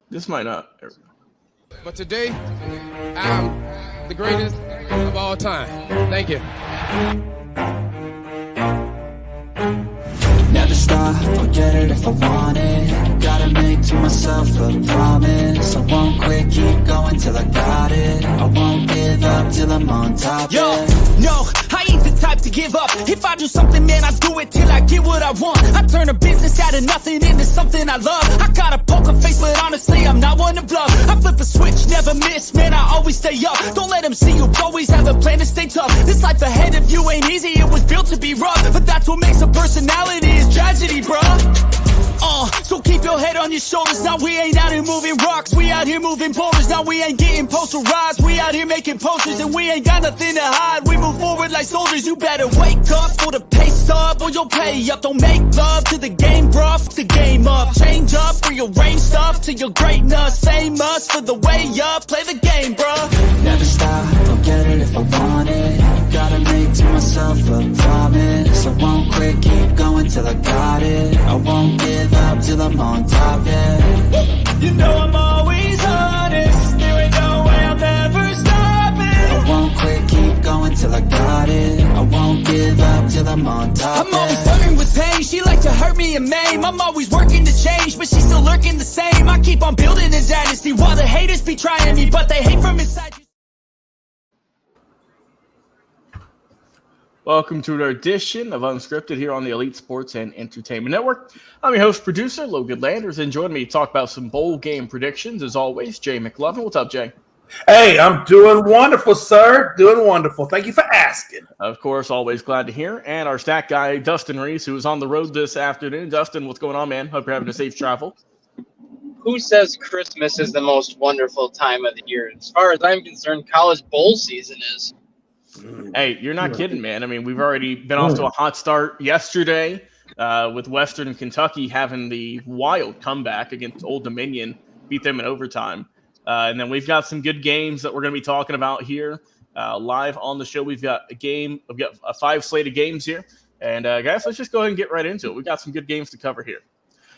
This might not. But today, I'm the greatest of all time. Thank you. Never stop, I'll get it if I want it. Gotta make to myself a promise. I won't quit, keep going till I got it. I won't give up till I'm on top. Yo, no, I ain't the type to give up. If I do something, man, I do it till I get what I want. I turn a business out of nothing into something I love. I got a poker face, but honestly, I'm not one to bluff. I flip a switch, never miss, man, I always stay up. Don't let them see you, always have a plan to stay tough. This life ahead of you ain't easy, it was built to be rough. But that's what makes a personality, is tragedy, bruh. So keep your head on your shoulders. Now we ain't out here moving rocks, we out here moving boulders. Now we ain't getting posterized, we out here making posters. And we ain't got nothing to hide, we move forward like soldiers. You better wake up for the pay stub, or you'll pay up. Don't make love to the game, bruh, fuck the game up. Change up, rearrange stuff to your greatness. Famous for the way up, play the game, bruh. Never stop, I'll get it if I want it. Gotta make to myself a promise. I won't quit, keep going till I got it. I won't give up till I'm on top, yeah. You know I'm always honest, there ain't no way I'm ever stopping. I won't quit, keep going till I got it. I won't give up till I'm on top, I'm always flirting with pain, she like to hurt me and maim. I'm always working to change, but she's still lurking the same. I keep on building a dynasty while the haters be trying me, but they hate from inside. Welcome to another edition of Unscripted here on the Elite Sports and Entertainment Network. I'm your host, producer, Logan Landers, and joining me to talk about some bowl game predictions, as always, Jay McLovin. What's up, Jay? Hey, I'm doing wonderful, sir. Doing wonderful. Thank you for asking. Of course, always glad to hear. And our stat guy, Dustin Reese, who is on the road this afternoon. Dustin, what's going on, man? Hope you're having a safe travel. Who says Christmas is the most wonderful time of the year? As far as I'm concerned, college bowl season is. Hey, you're not kidding, man. I mean, we've already been off to a hot start yesterday with Western Kentucky having the wild comeback against Old Dominion, beat them in overtime. And then we've got some good games that we're going to be talking about here live on the show. We've got a 5 slate of games here. And guys, let's just go ahead and get right into it. We've got some good games to cover here.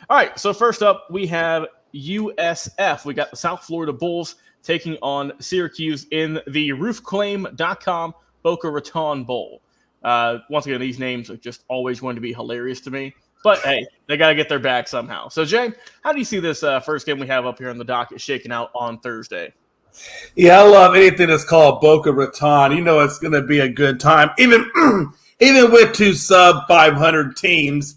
All right, so first up, we have USF. We got the South Florida Bulls taking on Syracuse in the roofclaim.com Boca Raton Bowl. Once again, these names are just always going to be hilarious to me. But, hey, they got to get their bag somehow. So, Jay, how do you see this first game we have up here on the docket shaking out on Thursday? Yeah, I love anything that's called Boca Raton. You know it's going to be a good time. Even with two sub-500 teams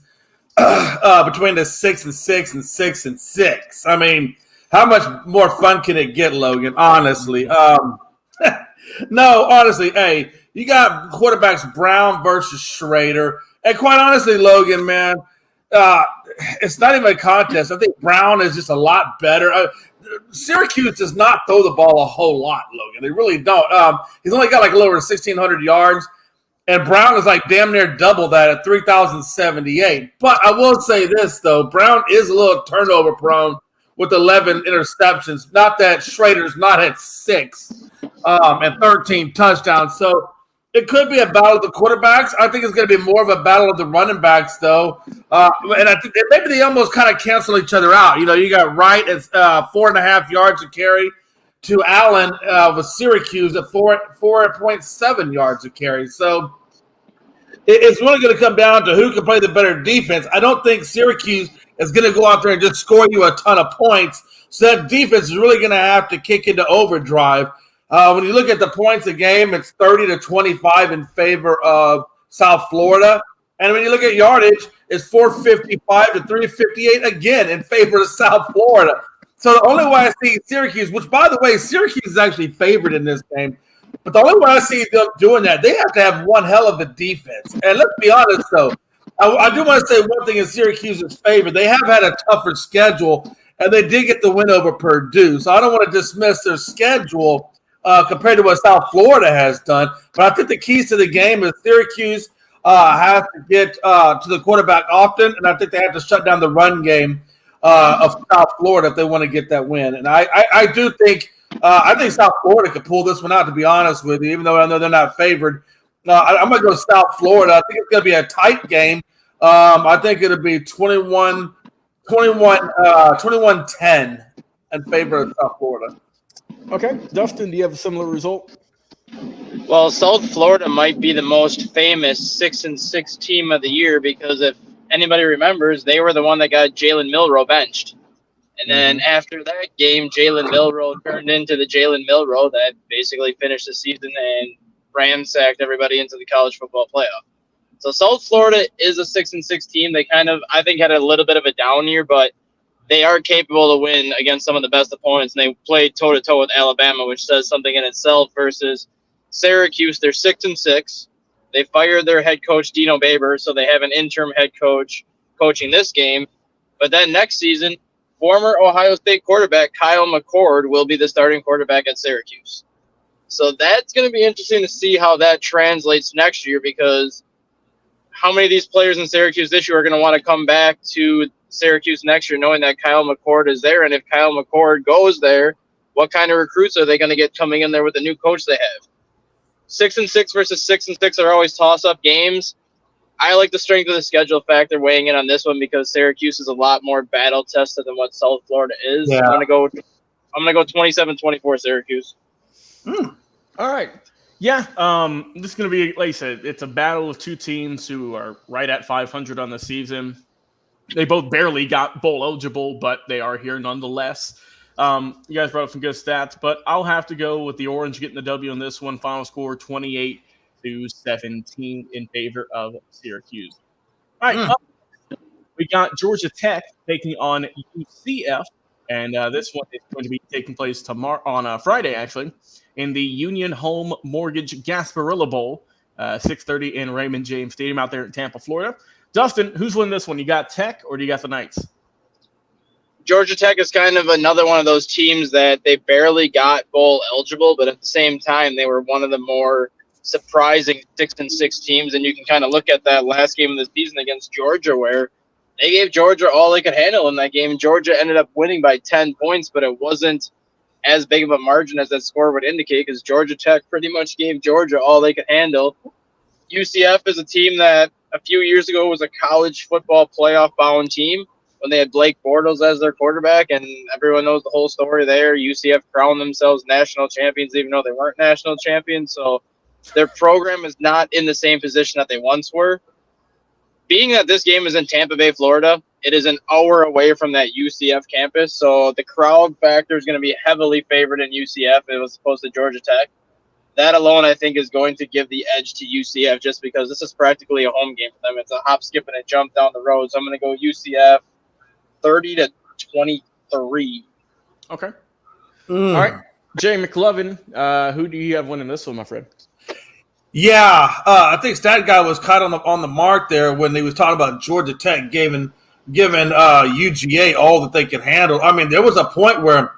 between the 6-6 and 6-6. I mean, how much more fun can it get, Logan, honestly? No, honestly, hey, you got quarterbacks Brown versus Schrader. And quite honestly, Logan, man, it's not even a contest. I think Brown is just a lot better. Syracuse does not throw the ball a whole lot, Logan. They really don't. He's only got like a little over 1,600 yards. And Brown is like damn near double that at 3,078. But I will say this, though. Brown is a little turnover prone with 11 interceptions. Not that Schrader's not at 6 and 13 touchdowns. So it could be a battle of the quarterbacks. I think it's going to be more of a battle of the running backs, though. And I think maybe they almost kind of cancel each other out. You know, you got Wright at 4.5 yards to carry to Allen with Syracuse at 4.7 yards to carry. So it's really going to come down to who can play the better defense. I don't think Syracuse is going to go out there and just score you a ton of points. So that defense is really going to have to kick into overdrive. When you look at the points a game, it's 30-25 in favor of South Florida. And when you look at yardage, it's 455 to 358 again in favor of South Florida. So the only way I see Syracuse, which, by the way, Syracuse is actually favored in this game. But the only way I see them doing that, they have to have one hell of a defense. And let's be honest, though, I do want to say one thing in Syracuse's favor. They have had a tougher schedule, and they did get the win over Purdue. So I don't want to dismiss their schedule compared to what South Florida has done. But I think the keys to the game is Syracuse has to get to the quarterback often, and I think they have to shut down the run game of South Florida if they want to get that win. And I do think I think South Florida could pull this one out, to be honest with you, even though I know they're not favored. I'm going to go South Florida. I think it's going to be a tight game. I think it'll be 21-10 in favor of South Florida. Okay, Dustin, do you have a similar result? Well, South Florida might be the most famous 6-6 team of the year because if anybody remembers, they were the one that got Jalen Milroe benched. And then after that game, Jalen Milroe turned into the Jalen Milroe that basically finished the season and ransacked everybody into the college football playoff. So South Florida is a 6-6 team. They kind of, I think, had a little bit of a down year, but they are capable to win against some of the best opponents. And they played toe-to-toe with Alabama, which says something in itself, versus Syracuse. They're 6-6. They fired their head coach, Dino Baber, so they have an interim head coach coaching this game. But then next season, former Ohio State quarterback Kyle McCord will be the starting quarterback at Syracuse. So that's going to be interesting to see how that translates next year, because how many of these players in Syracuse this year are going to want to come back to Syracuse next year knowing that Kyle McCord is there? And if Kyle McCord goes there, what kind of recruits are they going to get coming in there with the new coach they have? 6-6 versus 6-6 are always toss-up games. I like the strength of the schedule factor weighing in on this one because Syracuse is a lot more battle-tested than what South Florida is. Yeah. I'm gonna go 27-24 Syracuse. All right. Yeah, this is going to be, like I said, it's a battle of two teams who are right at 500 on the season. They both barely got bowl eligible, but they are here nonetheless. You guys brought up some good stats, but I'll have to go with the Orange getting the W on this one. Final score 28-17 in favor of Syracuse. All right, we got Georgia Tech taking on UCF, and this one is going to be taking place tomorrow on Friday, actually, in the Union Home Mortgage Gasparilla Bowl, 6:30 in Raymond James Stadium out there in Tampa, Florida. Dustin, who's winning this one? You got Tech or do you got the Knights? Georgia Tech is kind of another one of those teams that they barely got bowl eligible, but at the same time, they were one of the more surprising 6-6 teams. And you can kind of look at that last game of the season against Georgia, where they gave Georgia all they could handle in that game. Georgia ended up winning by 10 points, but it wasn't as big of a margin as that score would indicate because Georgia Tech pretty much gave Georgia all they could handle. UCF is a team that a few years ago was a college football playoff-bound team when they had Blake Bortles as their quarterback, and everyone knows the whole story there. UCF crowned themselves national champions even though they weren't national champions, so their program is not in the same position that they once were. Being that this game is in Tampa Bay, Florida, it is an hour away from that UCF campus, so the crowd factor is going to be heavily favored in UCF as opposed to Georgia Tech. That alone, I think, is going to give the edge to UCF just because this is practically a home game for them. It's a hop, skip, and a jump down the road, so I'm going to go UCF 30-23. Okay. All right. Jay McLovin, who do you have winning this one, my friend? Yeah, I think Stat Guy was caught on the mark there when he was talking about Georgia Tech giving UGA all that they could handle. I mean, there was a point where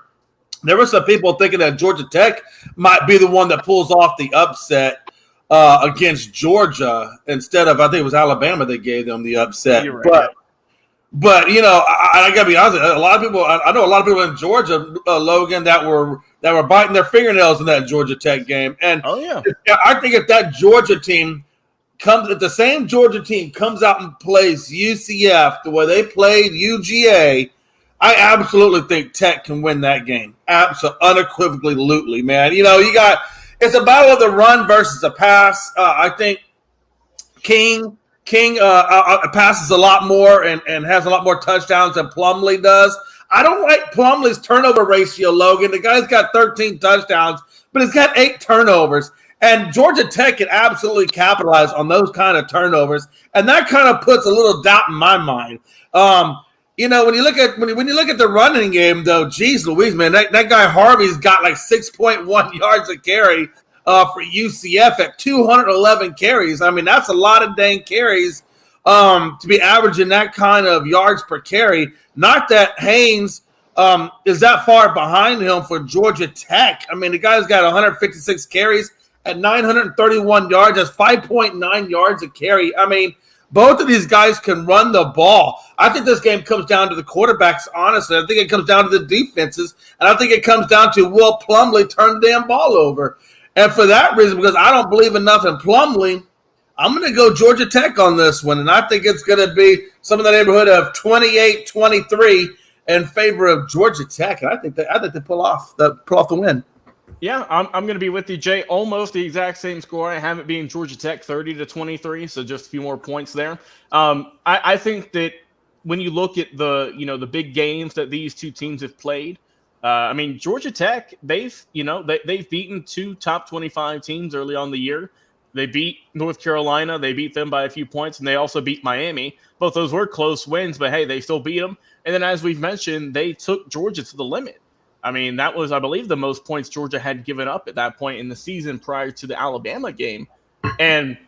there were some people thinking that Georgia Tech might be the one that pulls off the upset against Georgia instead of, I think it was Alabama that gave them the upset. Right. But you know, I got to be honest. A lot of people, I know a lot of people in Georgia, Logan, that were biting their fingernails in that Georgia Tech game. And I think if that Georgia team if the same Georgia team comes out and plays UCF the way they played UGA, I absolutely think Tech can win that game. Absolutely, unequivocally, man. You know, it's a battle of the run versus the pass. I think King passes a lot more and has a lot more touchdowns than Plumlee does. I don't like Plumlee's turnover ratio, Logan. The guy's got 13 touchdowns, but he's got 8 turnovers. And Georgia Tech can absolutely capitalize on those kind of turnovers, and that kind of puts a little doubt in my mind. You know, when you look at the running game, though, geez Louise, man, that guy Harvey's got like 6.1 yards a carry for UCF at 211 carries. I mean, that's a lot of dang carries to be averaging that kind of yards per carry. Not that Haynes is that far behind him for Georgia Tech. I mean, the guy's got 156 carries at 931 yards. That's 5.9 yards a carry. I mean, both of these guys can run the ball. I think this game comes down to the quarterbacks, honestly. I think it comes down to the defenses, and I think it comes down to will Plumlee turn the damn ball over. And for that reason, because I don't believe enough in Plumlee, I'm going to go Georgia Tech on this one, and I think it's going to be some in the neighborhood of 28-23 in favor of Georgia Tech, and I think they pull off the win. Yeah, I'm going to be with you, Jay. Almost the exact same score. I have it being Georgia Tech 30-23, so just a few more points there. I think that when you look at the big games that these two teams have played, Georgia Tech, they've beaten two top 25 teams early on in the year. They beat North Carolina. They beat them by a few points, and they also beat Miami. Both those were close wins, but hey, they still beat them. And then, as we've mentioned, they took Georgia to the limit. That was, I believe, the most points Georgia had given up at that point in the season prior to the Alabama game. And,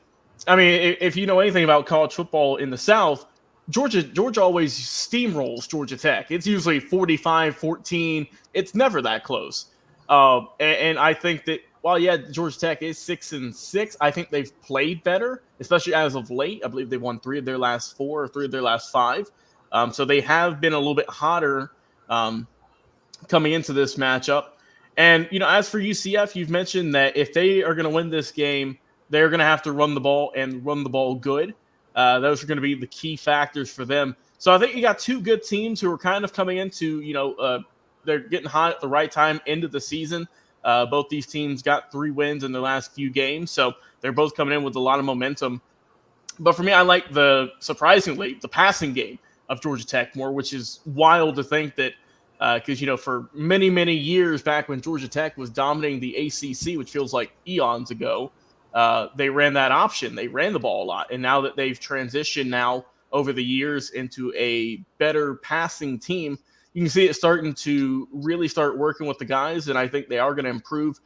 if you know anything about college football in the South, Georgia always steamrolls Georgia Tech. It's usually 45-14. It's never that close. And I think that while, Georgia Tech is 6-6, I think they've played better, especially as of late. I believe they've won 3 of their last 4 or 3 of their last 5. So they have been a little bit hotter coming into this matchup. And, as for UCF, you've mentioned that if they are going to win this game, they're going to have to run the ball and run the ball good. Those are going to be the key factors for them. So I think you got two good teams who are kind of coming into, they're getting hot at the right time into the season. Both these teams got 3 wins in their last few games. So they're both coming in with a lot of momentum. But for me, I like surprisingly, the passing game of Georgia Tech more, which is wild to think that because, for many, many years back when Georgia Tech was dominating the ACC, which feels like eons ago, they ran that option. They ran the ball a lot. And now that they've transitioned now over the years into a better passing team, you can see it starting to really start working with the guys. And I think they are going to improve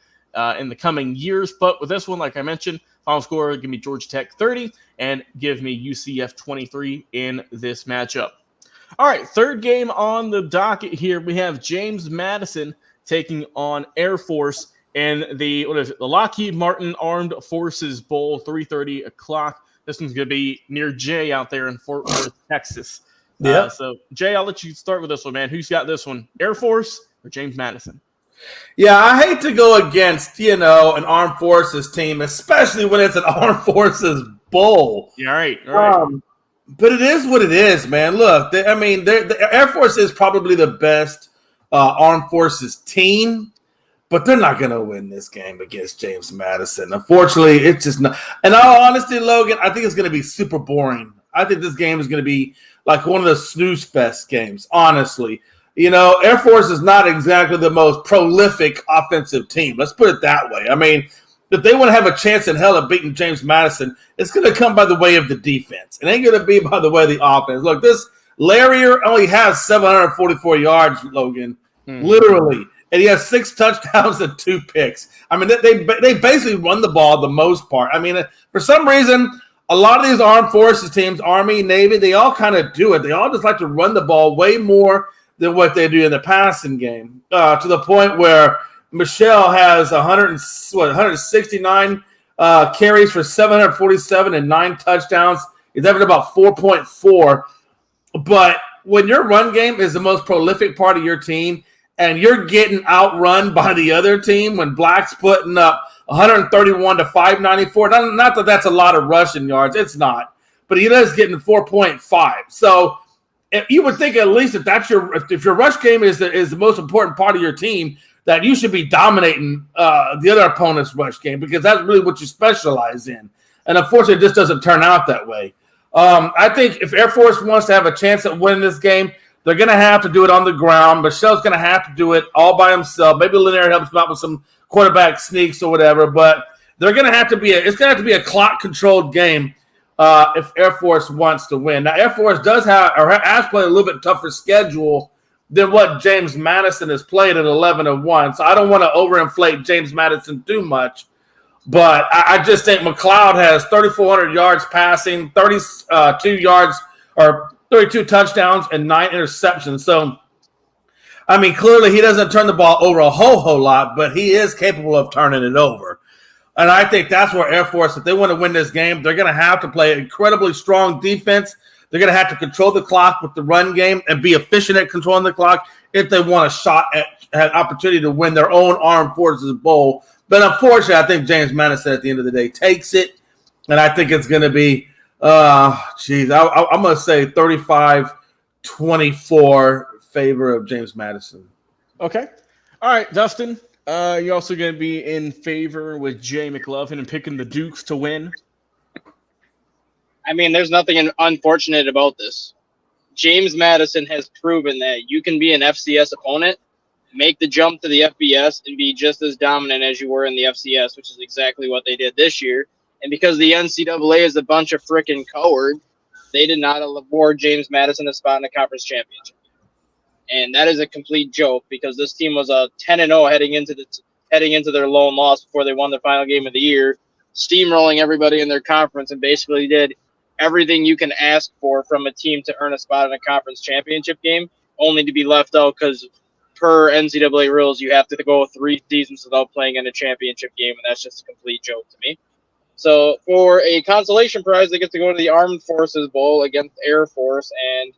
in the coming years. But with this one, like I mentioned, final score, give me Georgia Tech 30 and give me UCF 23 in this matchup. All right, third game on the docket here. We have James Madison taking on Air Force in the Lockheed Martin Armed Forces Bowl, 3:30 o'clock. This one's going to be near Jay out there in Fort Worth, Texas. Yeah. So, Jay, I'll let you start with this one, man. Who's got this one, Air Force or James Madison? Yeah, I hate to go against, an Armed Forces team, especially when it's an Armed Forces Bowl. Yeah, all right. But it is what it is, man. Look, the Air Force is probably the best Armed Forces team, but they're not going to win this game against James Madison. Unfortunately, it's just not. In all honesty, Logan, I think it's going to be super boring. I think this game is going to be like one of the snooze fest games, honestly. Air Force is not exactly the most prolific offensive team. Let's put it that way. If they want to have a chance in hell of beating James Madison, it's going to come by the way of the defense. It ain't going to be by the way of the offense. Look, this Larrier only has 744 yards, Logan, literally. And he has 6 touchdowns and 2 picks. They basically run the ball the most part. For some reason, a lot of these Armed Forces teams, Army, Navy, they all kind of do it. They all just like to run the ball way more than what they do in the passing game, to the point where Michelle has 169 carries for 747 and 9 touchdowns. He's averaging about 4.4. But when your run game is the most prolific part of your team and you're getting outrun by the other team, when Black's putting up 131 to 594, not that that's a lot of rushing yards. It's not. But he is getting 4.5. So you would think at least if your rush game is the most important part of your team, that you should be dominating the other opponent's rush game, because that's really what you specialize in. And unfortunately, it just doesn't turn out that way. I think if Air Force wants to have a chance at winning this game, they're going to have to do it on the ground. Michelle's going to have to do it all by himself. Maybe Lanier helps him out with some quarterback sneaks or whatever, but they're going to have to be it's going to have to be a clock-controlled game if Air Force wants to win. Now, Air Force has played a little bit tougher schedule than what James Madison has played at 11-1. So I don't want to overinflate James Madison too much. But I just think McLeod has 3,400 yards passing, 32 touchdowns, and 9 interceptions. So, clearly he doesn't turn the ball over a whole lot, but he is capable of turning it over. And I think that's where Air Force, if they want to win this game, they're going to have to play an incredibly strong defense. They're going to have to control the clock with the run game and be efficient at controlling the clock if they want a shot at an opportunity to win their own Armed Forces Bowl. But unfortunately, I think James Madison at the end of the day takes it. And I think it's going to be, I'm going to say 35-24 favor of James Madison. Okay. All right, Dustin. You're also going to be in favor with Jay McLovin and picking the Dukes to win. I mean, there's nothing unfortunate about this. James Madison has proven that you can be an FCS opponent, make the jump to the FBS, and be just as dominant as you were in the FCS, which is exactly what they did this year. And because the NCAA is a bunch of freaking cowards, they did not award James Madison a spot in the conference championship. And that is a complete joke because this team was a 10-0 heading into their lone loss before they won the final game of the year, steamrolling everybody in their conference, and basically did everything you can ask for from a team to earn a spot in a conference championship game, only to be left out because per NCAA rules, you have to go 3 seasons without playing in a championship game, and that's just a complete joke to me. So for a consolation prize, they get to go to the Armed Forces Bowl against Air Force, and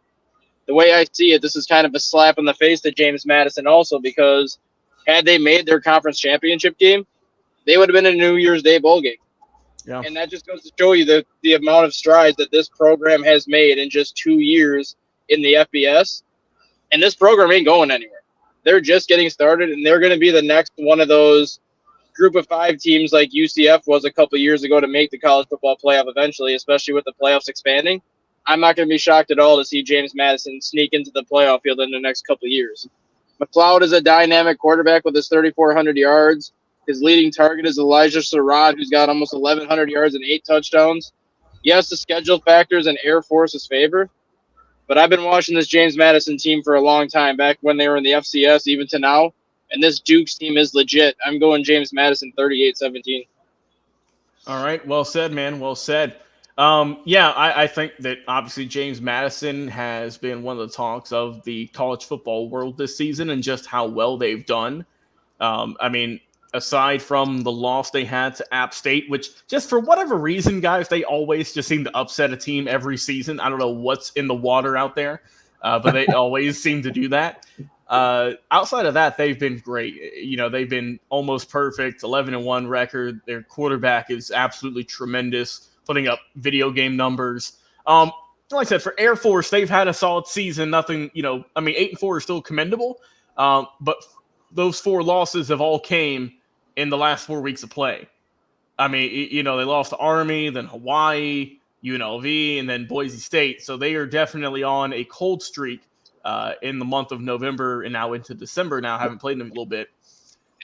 the way I see it, this is kind of a slap in the face to James Madison also, because had they made their conference championship game, they would have been in a New Year's Day bowl game. Yeah. And that just goes to show you the amount of strides that this program has made in just 2 years in the FBS. And this program ain't going anywhere. They're just getting started, and they're going to be the next one of those group of 5 teams like UCF was a couple years ago to make the college football playoff eventually, especially with the playoffs expanding. I'm not going to be shocked at all to see James Madison sneak into the playoff field in the next couple of years. McLeod is a dynamic quarterback with his 3,400 yards. His leading target is Elijah Sarad, who's got almost 1,100 yards and 8 touchdowns. Yes, the schedule factors in Air Force's favor, but I've been watching this James Madison team for a long time, back when they were in the FCS, even to now, and this Dukes team is legit. I'm going James Madison 38-17. All right. Well said, man. Well said. I think that obviously James Madison has been one of the talks of the college football world this season and just how well they've done. Aside from the loss they had to App State, which just for whatever reason, guys, they always just seem to upset a team every season. I don't know what's in the water out there, but they always seem to do that. Outside of that, they've been great. You know, they've been almost perfect, 11-1 record. Their quarterback is absolutely tremendous, putting up video game numbers. Like I said, for Air Force, they've had a solid season. Nothing, 8-4 is still commendable. But those 4 losses have all came in the last 4 weeks of play. They lost to Army, then Hawaii, UNLV, and then Boise State. So they are definitely on a cold streak in the month of November and now into December. Now haven't played them a little bit.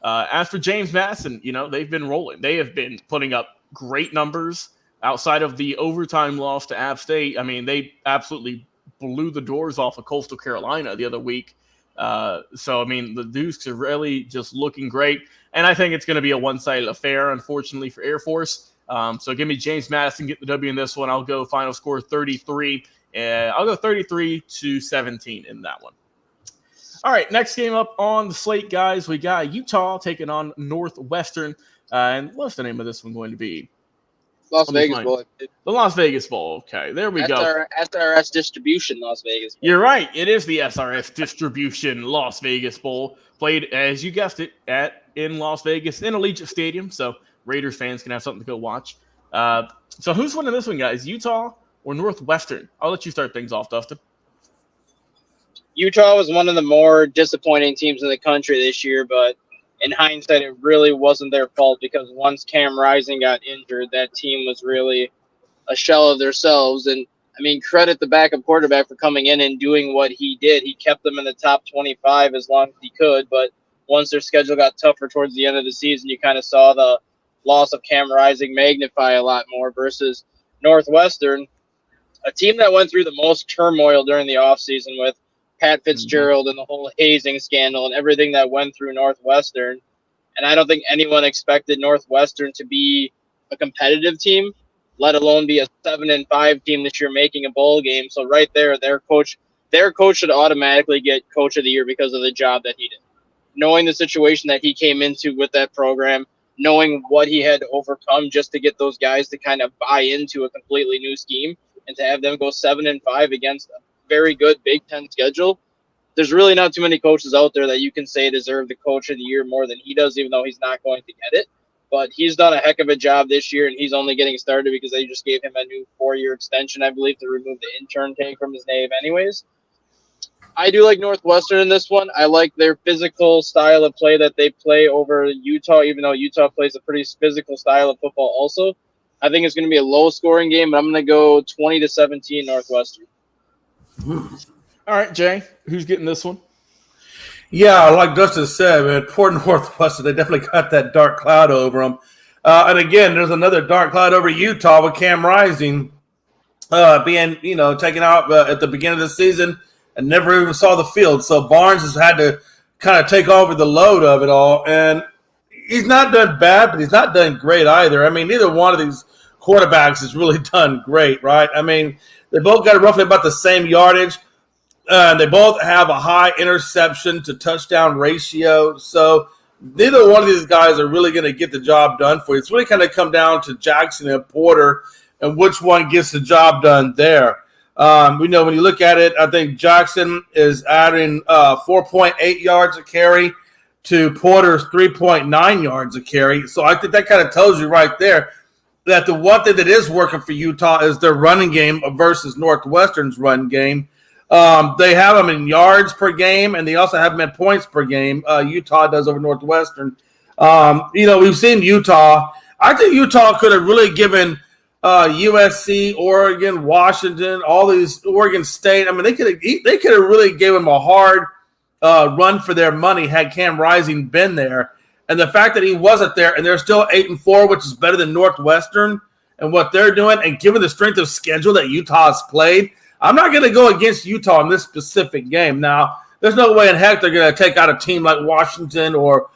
As for James Madison, they've been rolling. They have been putting up great numbers outside of the overtime loss to App State. They absolutely blew the doors off of Coastal Carolina the other week. The Dukes are really just looking great. And I think it's going to be a one-sided affair, unfortunately, for Air Force. So give me James Madison, get the W in this one. I'll go final score 33. I'll go 33-17 in that one. All right, next game up on the slate, guys. We got Utah taking on Northwestern. And what's the name of this one going to be? Las Vegas Bowl. The Las Vegas Bowl. Okay, there we go. SRS Distribution Las Vegas Bowl. You're right. It is the SRS Distribution Las Vegas Bowl. Played, as you guessed it, in Las Vegas in Allegiant Stadium. So Raiders fans can have something to go watch. So who's winning this one, guys? Utah or Northwestern? I'll let you start things off, Dustin. Utah was one of the more disappointing teams in the country this year, but in hindsight, it really wasn't their fault because once Cam Rising got injured, that team was really a shell of themselves. And, credit the backup quarterback for coming in and doing what he did. He kept them in the top 25 as long as he could, but once their schedule got tougher towards the end of the season, you kind of saw the loss of Cam Rising magnify a lot more versus Northwestern, a team that went through the most turmoil during the offseason with Pat Fitzgerald and the whole hazing scandal and everything that went through Northwestern. And I don't think anyone expected Northwestern to be a competitive team, let alone be a 7-5 team this year making a bowl game. So right there, their coach should automatically get Coach of the Year because of the job that he did. Knowing the situation that he came into with that program, knowing what he had to overcome just to get those guys to kind of buy into a completely new scheme and to have them go 7-5 against a very good Big Ten schedule. There's really not too many coaches out there that you can say deserve the Coach of the Year more than he does, even though he's not going to get it. But he's done a heck of a job this year, and he's only getting started because they just gave him a new 4-year extension, I believe, to remove the intern tag from his name anyways. I do like Northwestern in this one. I like their physical style of play that they play over Utah, even though Utah plays a pretty physical style of football also. I think it's going to be a low-scoring game, but I'm going to go 20-17 Northwestern. All right, Jay, who's getting this one? Yeah, like Dustin said, man, poor Northwestern, they definitely got that dark cloud over them. And again, there's another dark cloud over Utah with Cam Rising being, taken out at the beginning of the season and never even saw the field. So Barnes has had to kind of take over the load of it all. And he's not done bad, but he's not done great either. I mean, neither one of these quarterbacks has really done great, right? I mean, they both got roughly about the same yardage. They both have a high interception to touchdown ratio. So neither one of these guys are really going to get the job done for you. It's really kind of come down to Jackson and Porter and which one gets the job done there. We know when you look at it, I think Jackson is adding 4.8 yards a carry to Porter's 3.9 yards a carry. So I think that kind of tells you right there that the one thing that is working for Utah is their running game versus Northwestern's run game. They have them in yards per game, and they also have them in points per game. Utah does over Northwestern. We've seen Utah. I think Utah could have really given USC, Oregon, Washington, all these Oregon State. I mean, they could have really gave them a hard run for their money had Cam Rising been there. And the fact that he wasn't there, and they're still 8-4, which is better than Northwestern and what they're doing, and given the strength of schedule that Utah has played, I'm not going to go against Utah in this specific game. Now, there's no way in heck they're going to take out a team like Washington or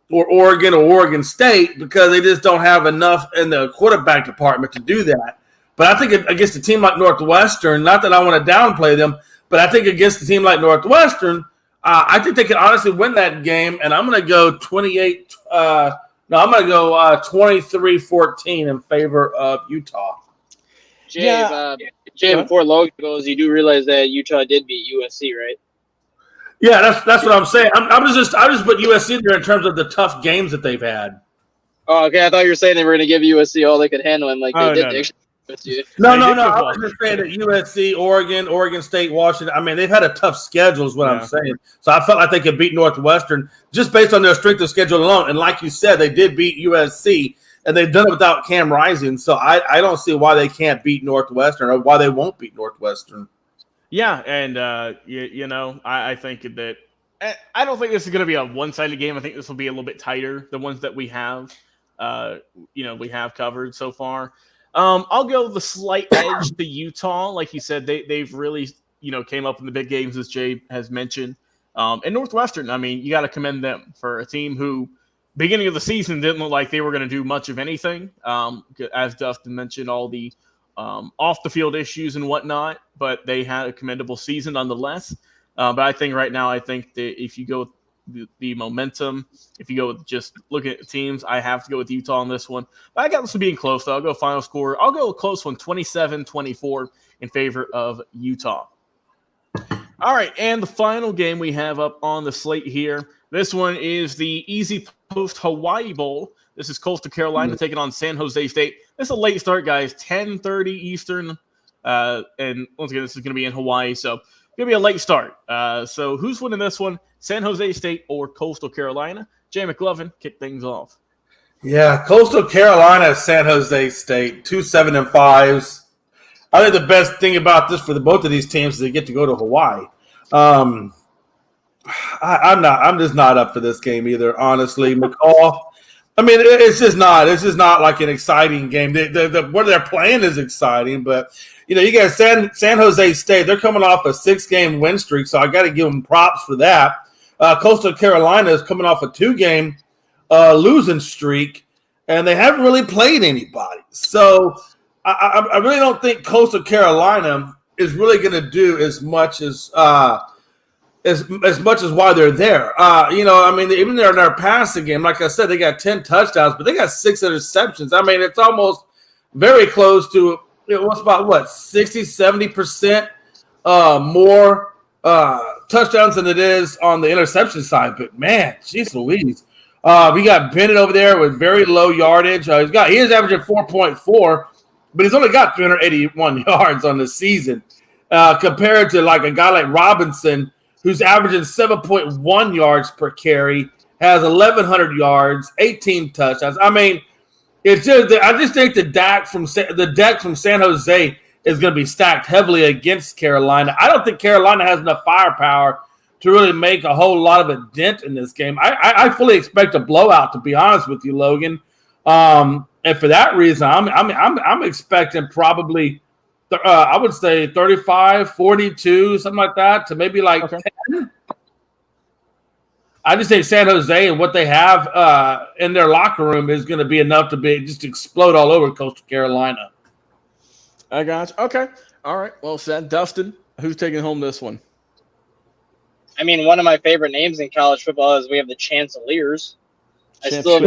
Oregon or Oregon State because they just don't have enough in the quarterback department to do that. But I think against a team like Northwestern, not that I want to downplay them, but I think against a team like Northwestern, I think they can honestly win that game, and I'm going to go 23-14 in favor of Utah. Jay, before Logan goes, you do realize that Utah did beat USC, right? Yeah, that's what I'm saying. I just put USC there in terms of the tough games that they've had. Oh, okay. I thought you were saying they were going to give USC all they could handle, and they did. No. No. I was just saying that USC, Oregon State, Washington. I mean, they've had a tough schedule, is what I'm saying. So I felt like they could beat Northwestern just based on their strength of schedule alone. And like you said, they did beat USC, and they've done it without Cam Rising. So I don't see why they can't beat Northwestern or why they won't beat Northwestern. Yeah, and I think that I don't think this is going to be a one-sided game. I think this will be a little bit tighter. The ones that we have, we have covered so far. I'll go the slight edge to Utah. Like you said, they've really, came up in the big games, as Jay has mentioned. And Northwestern, I mean, you got to commend them for a team who, beginning of the season, didn't look like they were going to do much of anything. As Dustin mentioned, all the off-the-field issues and whatnot, but they had a commendable season nonetheless. But I think right now, that if you go with the momentum, if you go with just looking at the teams, I have to go with Utah on this one. But I got this one being close, though. I'll go final score. I'll go a close one, 27-24 in favor of Utah. All right, and the final game we have up on the slate here. This one is the Easy Post Hawaii Bowl. This is Coastal Carolina taking on San Jose State. This is a late start, guys, 10:30 Eastern. And once again, this is going to be in Hawaii, so it's going to be a late start. So who's winning this one, San Jose State or Coastal Carolina? Jay McLovin, kick things off. Yeah, Coastal Carolina, San Jose State, 2 7-5s. I think the best thing about this for both of these teams is they get to go to Hawaii. I'm just not up for this game either, honestly. McCall, I mean, it's just not like an exciting game. What they're playing is exciting, but you got San Jose State. They're coming off a 6-game win streak, so I got to give them props for that. Coastal Carolina is coming off a 2-game losing streak, and they haven't really played anybody. So I really don't think Coastal Carolina is really going to do as much as why they're there. Even in their passing game, like I said, they got 10 touchdowns, but they got 6 interceptions. I mean, it's almost very close to what's about 60, 70% more touchdowns than it is on the interception side. But man, jeez Louise. We got Bennett over there with very low yardage. He is averaging 4.4, but he's only got 381 yards on the season compared to like a guy like Robinson, who's averaging 7.1 yards per carry, has 1,100 yards, 18 touchdowns. I mean, it's just I just think the deck from San Jose is going to be stacked heavily against Carolina. I don't think Carolina has enough firepower to really make a whole lot of a dent in this game. I fully expect a blowout, to be honest with you, Logan. And for that reason, I'm expecting probably I would say 35-42, something like that, to maybe like 10. I just think San Jose and what they have in their locker room is going to be enough to be just explode all over Coastal Carolina. I got you. Okay. All right. Well said. Dustin, who's taking home this one? I mean, one of my favorite names in college football is we have the Chancellors. I still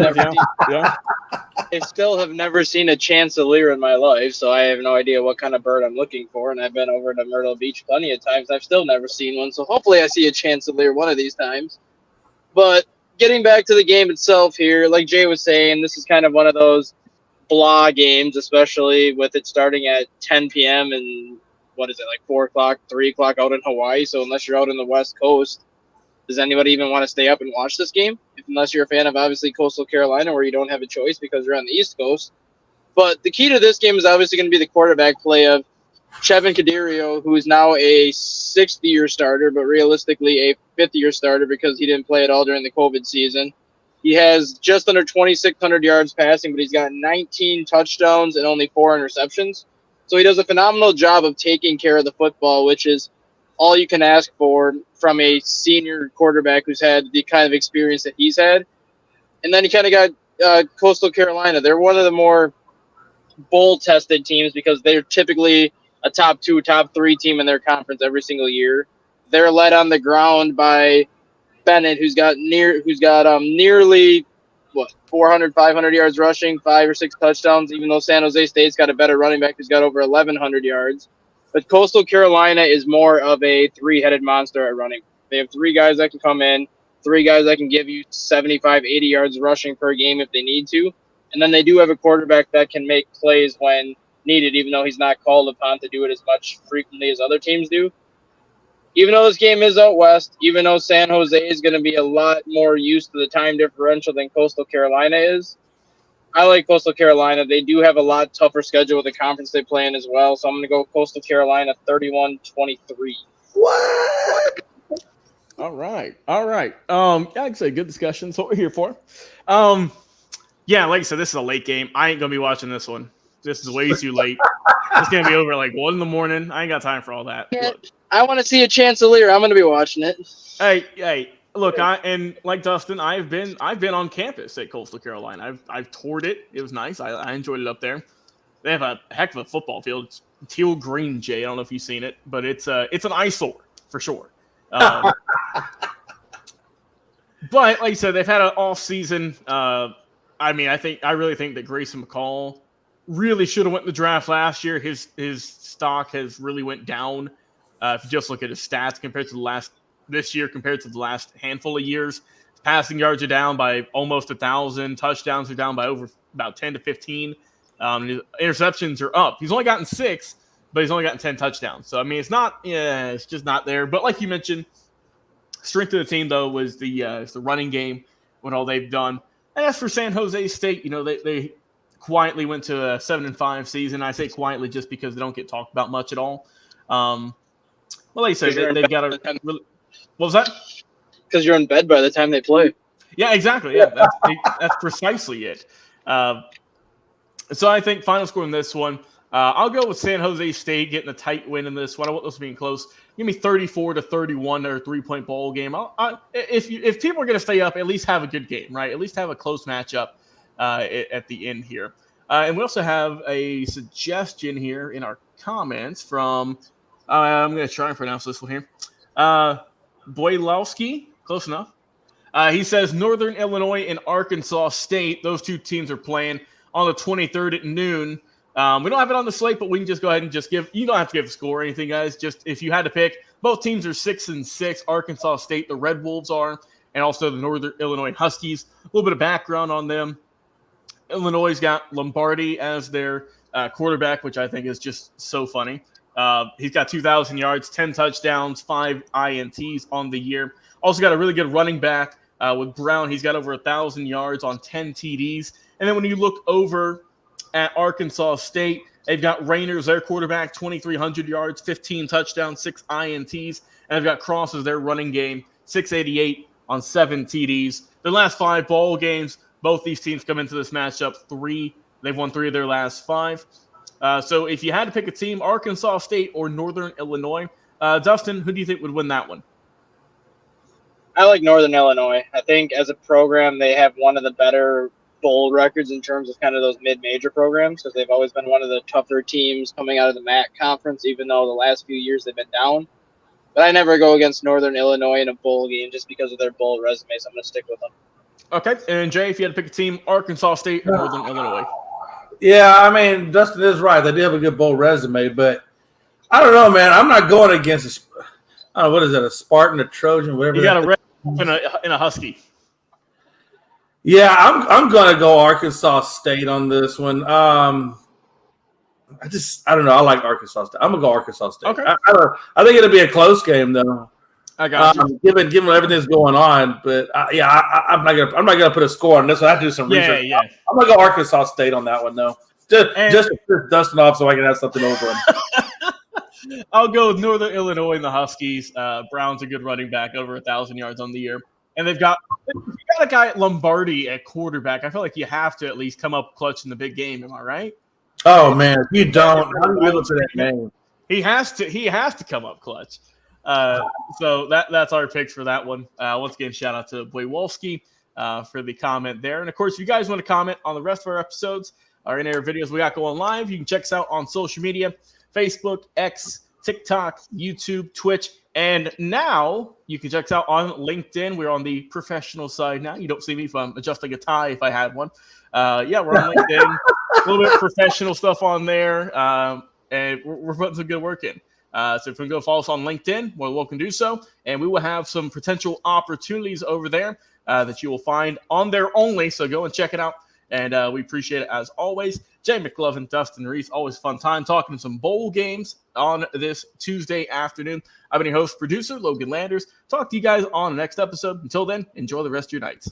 have never seen a Chancellor in my life, so I have no idea what kind of bird I'm looking for. And I've been over to Myrtle Beach plenty of times. I've still never seen one, so hopefully I see a Chancellor one of these times. But getting back to the game itself here, like Jay was saying, this is kind of one of those blah games, especially with it starting at 10 p.m. and what is it, like 4 o'clock, 3 o'clock out in Hawaii. So unless you're out in the West Coast, does anybody even want to stay up and watch this game? Unless you're a fan of, obviously, Coastal Carolina, where you don't have a choice because you're on the East Coast. But the key to this game is obviously going to be the quarterback play of Chevin Cadirio, who is now a sixth-year starter, but realistically a fifth-year starter because he didn't play at all during the COVID season. He has just under 2,600 yards passing, but he's got 19 touchdowns and only 4 interceptions. So he does a phenomenal job of taking care of the football, which is all you can ask for from a senior quarterback who's had the kind of experience that he's had. And then you kind of got Coastal Carolina. They're one of the more bowl-tested teams because they're typically a top 2, top 3 team in their conference every single year. They're led on the ground by Bennett, who's got nearly 400, 500 yards rushing, 5 or 6 touchdowns, even though San Jose State's got a better running back who's got over 1,100 yards. But Coastal Carolina is more of a three-headed monster at running. They have 3 guys that can come in, 3 guys that can give you 75, 80 yards rushing per game if they need to. And then they do have a quarterback that can make plays when needed, even though he's not called upon to do it as much frequently as other teams do. Even though this game is out west, even though San Jose is going to be a lot more used to the time differential than Coastal Carolina is, I like Coastal Carolina. They do have a lot tougher schedule with the conference they play in as well, so I'm going to go Coastal Carolina 31-23. What? All right. I'd say good discussion. That's what we're here for. Yeah, like I said, this is a late game. I ain't going to be watching this one. This is way too late. It's going to be over at like 1 a.m. I ain't got time for all that. Look. I want to see a Chancellor. I'm going to be watching it. Hey, look, and like Dustin, I've been on campus at Coastal Carolina. I've toured it. It was nice. I enjoyed it up there. They have a heck of a football field. It's teal green, Jay. I don't know if you've seen it, but it's an eyesore for sure. But like you said, they've had an off season. I really think that Grayson McCall really should have went in the draft last year. His stock has really went down. If you just look at his stats compared to this year compared to the last handful of years, passing yards are down by almost 1,000. Touchdowns are down by about 10 to 15. His interceptions are up. He's only gotten 6, but he's only gotten 10 touchdowns. So, I mean, it's just not there. But like you mentioned, strength of the team, though, was the running game, what all they've done. And as for San Jose State, they quietly went to a 7-5 season. I say quietly just because they don't get talked about much at all. Well, like you said, they've got a really – what was that? Because you're in bed by the time they play. Yeah, exactly. Yeah, that's precisely it. So I think final score in this one, I'll go with San Jose State getting a tight win in this one. I want this being close. Give me 34-31 or a 3-point ball game. If people are going to stay up, at least have a good game, right? At least have a close matchup at the end here. And we also have a suggestion here in our comments from I'm going to try and pronounce this one here. Boylowski, close enough. He says Northern Illinois and Arkansas State, those 2 teams are playing on the 23rd at noon. We don't have it on the slate, but we can just go ahead and just give – you don't have to give a score or anything, guys. Just if you had to pick, both teams are 6-6. Arkansas State, the Red Wolves are, and also the Northern Illinois Huskies. A little bit of background on them. Illinois' got Lombardi as their quarterback, which I think is just so funny. He's got 2,000 yards, 10 touchdowns, 5 INTs on the year. Also got a really good running back with Brown. He's got over 1,000 yards on 10 TDs. And then when you look over at Arkansas State, they've got Rayners, their quarterback, 2,300 yards, 15 touchdowns, 6 INTs. And they've got Cross as their running game, 688 on 7 TDs. Their last 5 bowl games, both these teams come into this matchup 3. They've won 3 of their last 5. So if you had to pick a team, Arkansas State or Northern Illinois, Dustin, who do you think would win that one? I like Northern Illinois. I think as a program, they have one of the better bowl records in terms of kind of those mid-major programs because they've always been one of the tougher teams coming out of the MAC conference, even though the last few years they've been down. But I never go against Northern Illinois in a bowl game just because of their bowl resume, so I'm going to stick with them. Okay, and Jay, if you had to pick a team, Arkansas State or Northern Illinois? Yeah, I mean, Dustin is right. They do have a good bowl resume, but I don't know, man. I'm not going against I don't know, what is that, a Spartan, a Trojan, whatever. You got a red in a Husky. Yeah, I'm going to go Arkansas State on this one. I don't know. I like Arkansas State. I'm going to go Arkansas State. Okay. I think it'll be a close game, though. I got you. Given everything that's going on, but I'm not gonna put a score on this one. I have to do some research. Yeah. I'm gonna go Arkansas State on that one, though. Just to piss Dustin off, so I can have something over him. I'll go with Northern Illinois and the Huskies. Brown's a good running back, over 1,000 yards on the year, and they've got a guy at Lombardi at quarterback. I feel like you have to at least come up clutch in the big game. Am I right? Oh man, if you don't, how do you live to that name? He has to come up clutch. So that's our picks for that one. Once again, shout out to Boywalski for the comment there. And of course, if you guys want to comment on the rest of our episodes or any of our videos we got going live, you can check us out on social media: Facebook, X, TikTok, YouTube, Twitch, and now you can check us out on LinkedIn. We're on the professional side now. You don't see me if I'm adjusting a tie if I had one. We're on LinkedIn. A little bit of professional stuff on there, and we're putting some good work in. So if you can go follow us on LinkedIn, we're welcome to do so. And we will have some potential opportunities over there that you will find on there only. So go and check it out. And we appreciate it as always. Jay McLovin, Dustin Reese, always fun time talking some bowl games on this Tuesday afternoon. I've been your host, producer, Logan Landers. Talk to you guys on the next episode. Until then, enjoy the rest of your nights.